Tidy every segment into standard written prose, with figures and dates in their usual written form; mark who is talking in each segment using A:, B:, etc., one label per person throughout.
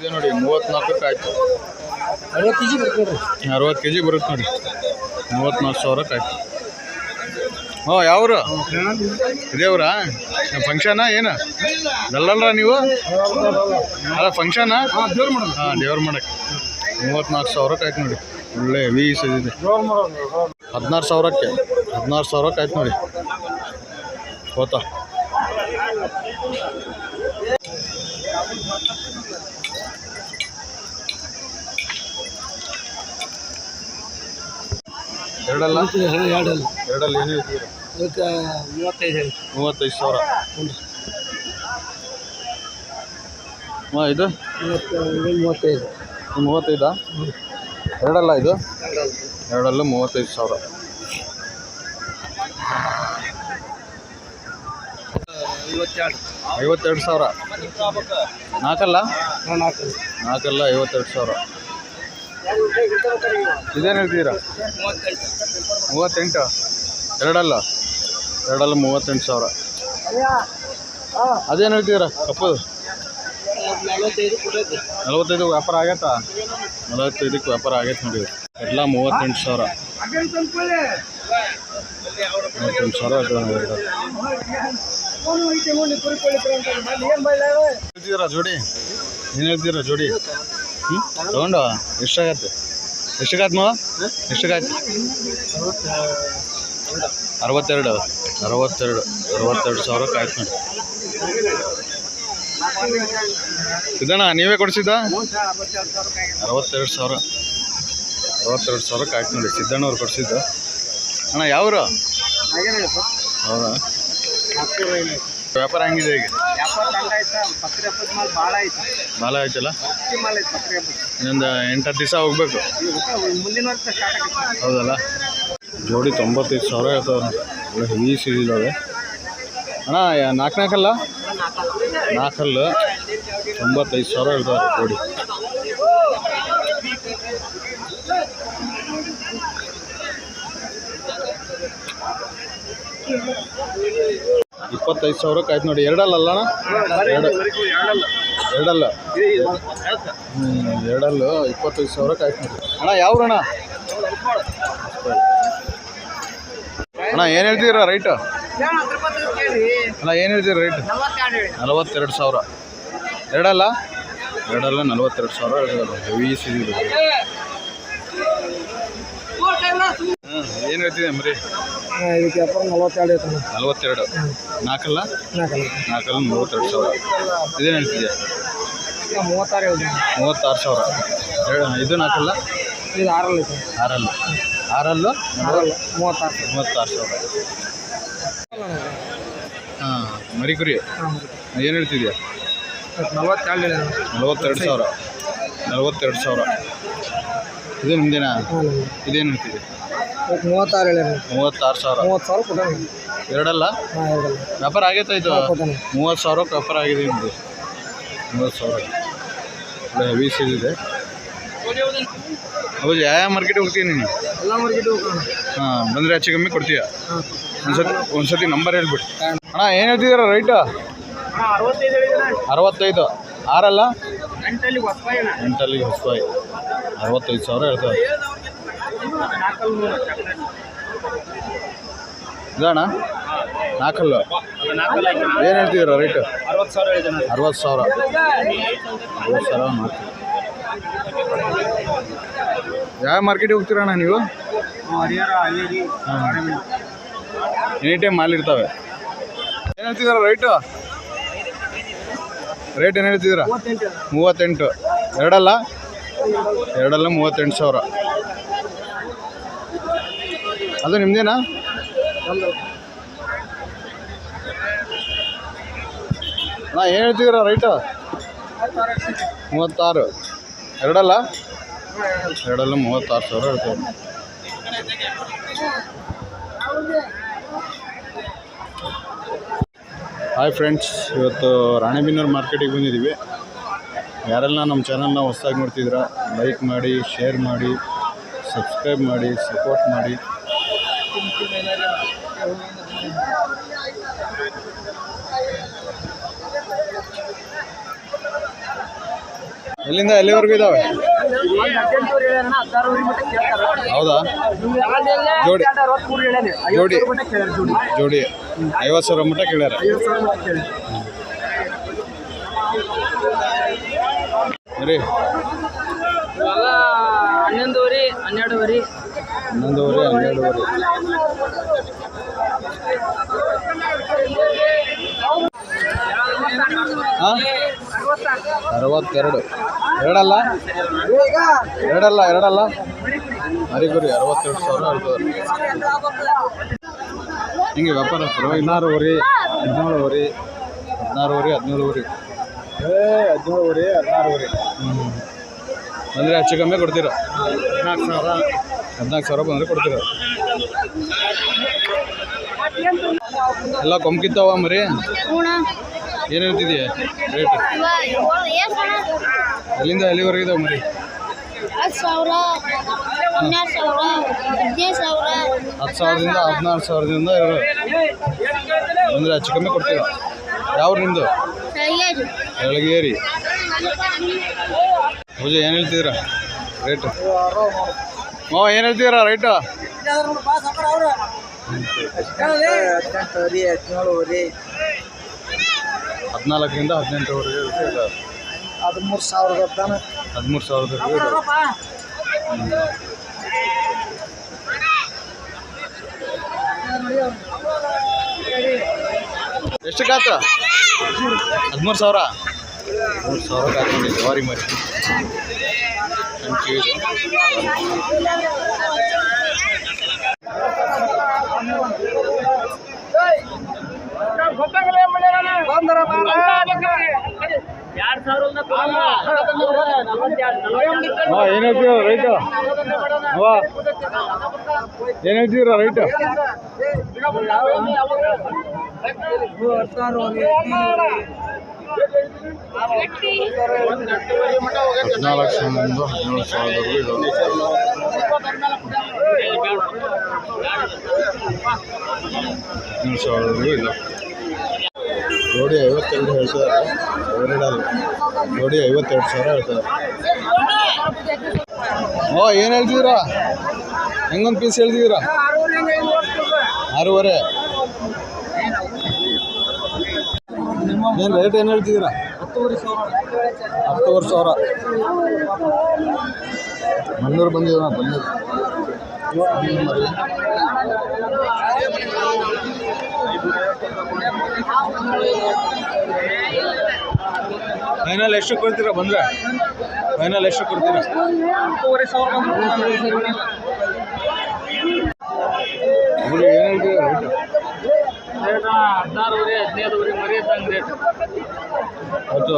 A: ಇದೆ ನೋಡಿ 34 ಆಯ್ತು. 60 kg ಬರುತ್ತೆ ನೋಡಿ. 34,000 ಆಯ್ತು. ಹ್ಞೂ ಯಾವ್ರು ಇದೇವ್ರಾ ಫಂಕ್ಷನಾ ಏನು ದಲ್ಲಲ್ರ ನೀವು? ಅಲ್ಲ ಫಂಕ್ಷನಾ? ಹಾಂ ದೇವ್ರ ಮಾಡಕ್ಕೆ 34,000 ಆಯ್ತು ನೋಡಿ. ಒಳ್ಳೆ ಹೆವಿ ಸೈಜ್ ಇದೆ. 16,000ಕ್ಕೆ ಆಯ್ತು ನೋಡಿ. ಹೋತಾ ಎರಡಲ್ಲ ಏನು ಇದ್ದೀರಾ? 35,000. ಹಾಂ ಇದು 35 ಎರಡಲ್ಲ ಇದು? ಎರಡಲ್ಲ 35,000. 52,000. ನಾಲ್ಕಲ್ಲ 52,000. ಇದೇನು ಹೇಳ್ತೀರಾ? 38. ಎರಡಲ್ಲ 38,000. ಅದೇನು ಹೇಳ್ತೀರಾ ಕಪ್ಪದು? 45 ವ್ಯಾಪಾರ ಆಗೈತಾ? 45ಕ್ಕೆ ವ್ಯಾಪಾರ ಆಗೈತೆ ನೋಡಿ. ಎಲ್ಲ 38,000. 38,000 ಜೋಡಿ. ಏನು ಹೇಳ್ತೀರಾ ಜೋಡಿ? ತಗೊಂಡು ಎಷ್ಟಾಗತ್ತೆ? ಎಷ್ಟಾಗತ್ತೆ ಮಾವ? ಎಷ್ಟಾಗತ್ತೆ? 62,000 ಆಯ್ತು ನೋಡಿ. ಇದಣ್ಣ ನೀವೇ ಕೊಡಿಸಿದ್ದ? 62,000 ಆಯ್ತು ನೋಡಿ. ಸಿದ್ದಣ್ಣವ್ರು ಕೊಡಿಸಿದ್ದು. ಅಣ್ಣ ಯಾವರು? ಹೌದಾ? ವ್ಯಾಪಾರ ಹೆಂಗಿದೆ ಈಗ? ಭಾಳ ಆಯ್ತಲ್ಲ. ಇನ್ನೊಂದು 8-10 ದಿವಸ ಹೋಗ್ಬೇಕು. ಹೌದಲ್ಲ? ಜೋಡಿ 95,000 ಇರ್ತಾವೆ. ಒಳ್ಳೆ ಹೆವಿ ಸಿಡಿದಾವೆ ಅಣ್ಣ. ನಾಲ್ಕಲ್ಲ 95,000 ಇರ್ತಾವೆ ಜೋಡಿ. $25,000 ಆಯ್ತು ನೋಡಿ. ಎರಡಲ್ಲ ಅಣ್ಣ? ಎರಡಲ್ಲ 25,000 ಆಯ್ತು ನೋಡಿ. ಅಣ್ಣ ಯಾವ್ರಣ್ಣ? ಅಣ್ಣ ಏನು ಹೇಳ್ತೀರಾ ರೈಟ್? ಅಣ್ಣ ಏನು ಹೇಳ್ತೀರಾ ರೈಟ್? 42,000. ಎರಡಲ್ಲ 42,000 ಹೆವಿ ಸಿಗಿದೆ. ಏನು ಹೇಳ್ತಿದೆ ಮರಿ? 42. ನಾಲ್ಕಲ್ಲ 42,000. ಇದೇನು ಹೇಳ್ತಿದ್ಯಾ? 36,000. ಇದು ನಾಲ್ಕಲ್ಲ? ಇದು ಆರಲ್ಲು 36,000. ಹಾಂ ಮರಿ ಕುರಿ ಏನು ಹೇಳ್ತಿದ್ಯಾ? 42,000. ಇದು ನಿಮ್ದೇನಾ? ಇದೇನು ಹೇಳ್ತಿದ್ಯಾ? 36,000. ಎರಡಲ್ಲ ವ್ಯಾಪಾರ ಆಗೈತಾ ಇದು? 30,000 ವ್ಯಾಪಾರ ಆಗಿದೆ ನಿಮ್ಮದು. 30,000 ಒಳ್ಳೆ ಹೆವಿ ಸೀಲ್ ಇದೆ. ಹೌದು ಯಾವ ಮಾರ್ಕೆಟಿಗೆ ಹೋಗ್ತೀಯ ನೀನು? ಹಾಂ ಬಂದರೆ ಹೆಚ್ಚು ಕಮ್ಮಿ ಕೊಡ್ತೀಯ? ಒಂದ್ಸತಿ ನಂಬರ್ ಹೇಳ್ಬಿಟ್ಟು. ಅಣ್ಣ ಏನು ಹೇಳ್ತಿದ್ದೀರ ರೈಟು? 65. ಆರಲ್ಲ 8 ಹೊಸಬಾಯಿ 65,000 ಹೇಳ್ತಾರೆ. ಇದಣ್ಣ ನಾಲ್ಕಲ್ಲು ಏನು ಹೇಳ್ತಿದ್ದೀರ ರೈಟು? 60,000. ಯಾವ ಮಾರ್ಕೆಟಿಗೆ ಹೋಗ್ತೀರಣ್ಣ ನೀವು? ಎನಿ ಟೈಮ್ ಮಾಲ್ ಇರ್ತವೆ. ಏನು ಹೇಳ್ತಿದ್ದೀರ ರೈಟು? ರೇಟ್ ಏನು ಹೇಳ್ತಿದ್ದೀರ? 38. ಎರಡಲ್ಲ 38,000. ಅದು ನಿಮ್ದೇನಾ? ಅಣ್ಣ ಏನು ಹೇಳ್ತಿದ್ದೀರ ರೈಟು? 36. ಎರಡಲ್ಲ 36,000 ಹೇಳ್ತಾರೆ. ಹಾಯ್ ಫ್ರೆಂಡ್ಸ್, ಇವತ್ತು ರಾಣೆಬೆನ್ನೂರು ಮಾರ್ಕೆಟಿಗೆ ಬಂದಿದ್ದೀವಿ. ಯಾರೆಲ್ಲ ನಮ್ಮ ಚಾನಲ್ನ ಹೊಸದಾಗಿ ನೋಡ್ತಿದ್ದೀರಾ ಲೈಕ್ ಮಾಡಿ, ಶೇರ್ ಮಾಡಿ, ಸಬ್ಸ್ಕ್ರೈಬ್ ಮಾಡಿ, ಸಪೋರ್ಟ್ ಮಾಡಿ. ಎಲ್ಲಿಂದ ಎಲ್ಲಿವರೆಗೂ ಇದಾವೆ? ಹೌದಾ? ಜೋಡಿ ಜೋಡಿ ಜೋಡಿ 50,000 ಮಟ್ಟ ಕೇಳ್ಯಾರ. ರೀ
B: 11 12
A: ಹಾಂ 62 ಎರಡಲ್ಲ ಮರಿಗುರಿ 62,000 ಹೇಳ್ತಾರೆ. ಹಿಂಗೆ ವ್ಯಾಪಾರ 16 17 17 ಅಂದರೆ ಹೆಚ್ಚು ಕಮ್ಮಿ ಕೊಡ್ತೀರ? 14,000 ಬಂದರೆ ಕೊಡ್ತೀರ. ಎಲ್ಲ ಕೊಂಬ್ಕಿತ್ತಾವ ಮರಿ ಏನು ಹೇಳ್ತಿದೀಯ ರೇಟ್? ಎಲ್ಲಿಂದ ಎಲ್ಲಿವರೆಗೆ ಇದಾವೆ ಮರಿ?
C: 10,000
A: 10,000ದಿಂದ 14,000ದಿಂದ ಇರೋ ಅಂದರೆ ಹೆಚ್ಚು ಕಮ್ಮಿ ಕೊಡ್ತೀರ. ಯಾವ ನಿಮ್ಮದು? ಬೆಳಗೇರಿ. ಪೂಜೆ ಏನು ಹೇಳ್ತಿದ್ದೀರಾ ರೇಟು? ಏನು ಹೇಳ್ತಿದ್ದೀರಾ ರೇಟು? 14ರಿಂದ 18ವರೆಗೆ 13,000 ಎಷ್ಟು ಕಾತ? 13,000 ಕಾತ್ಕೊಂಡಿದ್ದೆ ಜವಾರಿ ಮರಿ. ಏನು ಹೇಳ್ತೀರ ರೈಟ್? ಏನು ಹೇಳ್ತೀರ ರೈಟ್? 14,000ದಿಂದ 17,000 ಇದೆ. ಜೋಡಿ 52 ಹೇಳ್ತಿದ್ದಾರೆ. ಎರಡಲ್ಲ ಜೋಡಿ 52,000 ಹೇಳ್ತಾರೆ. ಏನು ಹೇಳ್ತಿದ್ದೀರಾ? ಹೆಂಗೊಂದು ಪೀಸ್ ಹೇಳ್ತಿದ್ದೀರಾ? 6.5. ಏನು ರೇಟ್ ಏನು ಹೇಳ್ತಿದ್ದೀರಾ? 10,000. ಮಣ್ಣೂರು ಬಂದಿದ್ದೀರ? ಫೈನಲ್ ಎಷ್ಟು ಕೊಡ್ತೀರಾ ಬಂದರೆ? ಫೈನಲ್ ಎಷ್ಟು ಕೊಡ್ತೀರಾ? 10,000 ಏನು ಹೇಳ್ತೀರಾ ರೇಟು?
B: 16 15 ಮರಿ ಇದ್ದಂಗೆ ರೇಟ್.
A: ಅದು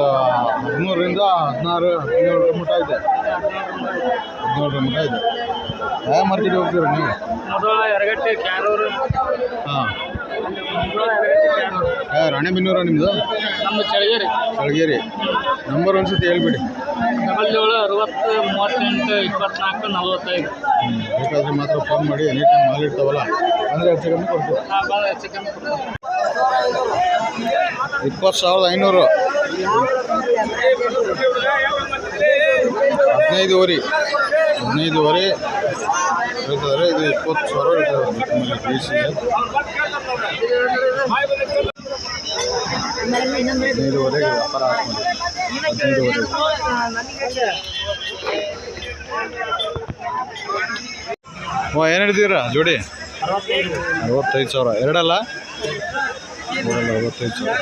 A: 13ರಿಂದ 16 17 ಮಟ್ಟ ಇದೆ. 17 ಮಟ್ಟ ಇದೆ. ಯಾವ ಮಾರ್ಕೆಟ್ಗೆ ಹೋಗ್ತೀರಾ ನೀವು?
B: ಮೊದಲ ಎರಗಟ್ಟೆ ಕ್ಯಾರೂರು.
A: ಹಾಂ ರಾಣೆಬೆನ್ನೂರ ನಿಮ್ಮದು?
B: ನಮ್ಮ
A: ಚಳಗೇರಿ. ನಂಬರ್ ಒಂದ್ಸತಿ ಹೇಳ್ಬಿಡಿ.
B: 77 60 38 24 45.
A: ಬೇಕಾದರೆ ಮಾತ್ರ ಫೋನ್ ಮಾಡಿ. ಎನಿ ಟೈಮ್ ಮಾಲ್ ಇರ್ತಾವಲ್ಲ ಅಂದರೆ ಹೆಚ್ಚು ಕಮ್ಮಿ ಕೊಡ್ತೀವಿ. 20,500. 15,000 ಹೇಳ್ತಿದ್ದಾರೆ. ಇದು 20,000 ಹೇಳ್ತಾರೆ. ಪೀಸ್ ಇದೆ. 15,000 ವ್ಯಾಪಾರ ಹಾಕ್ಕೊಂಡು 15,000. ಏನು ಹೇಳ್ತೀರಾ ಜೋಡಿ? 65,000. ಎರಡಲ್ಲ 65,000.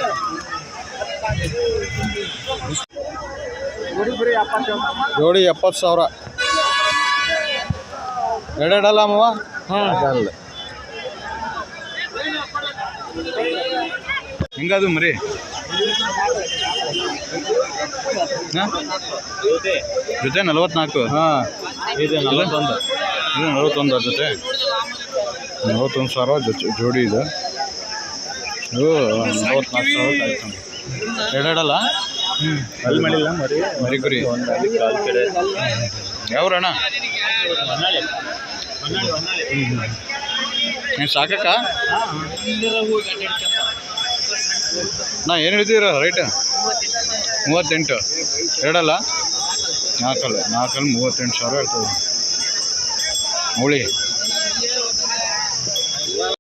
A: ಜೋಡಿ 70,000. ಎರಡೆರಡಲ್ಲ ಅಮ್ಮವ? ಹಾಂ ಅಲ್ಲ. ಹೆಂಗದು ಮರಿ? ಹಾಂ ಜೊತೆ 44. ಹಾಂ ಇದು 41. ಇದು 41 ಜೊತೆ 41,000 ಜೋಡಿ ಇದೆ. ಇದು 44,000 ಆಯ್ತು. ಎರಡೆರಡಲ್ಲ? ಅಲ್ಲಿ ಮಾಡಿಲ್ಲ ಮರಿ ಕುರಿ. ಯಾವ್ರಣ್ಣ? ಏನು ಸಾಕಕ್ಕ? ನಾ ಏನು ಹೇಳ್ತೀರ ರೇಟ್? 38. ಎರಡಲ್ಲ ನಾಲ್ಕಲ್ಲಿ 38 ಸಾವಿರ ಹೇಳ್ತದೆ ಅವಳಿ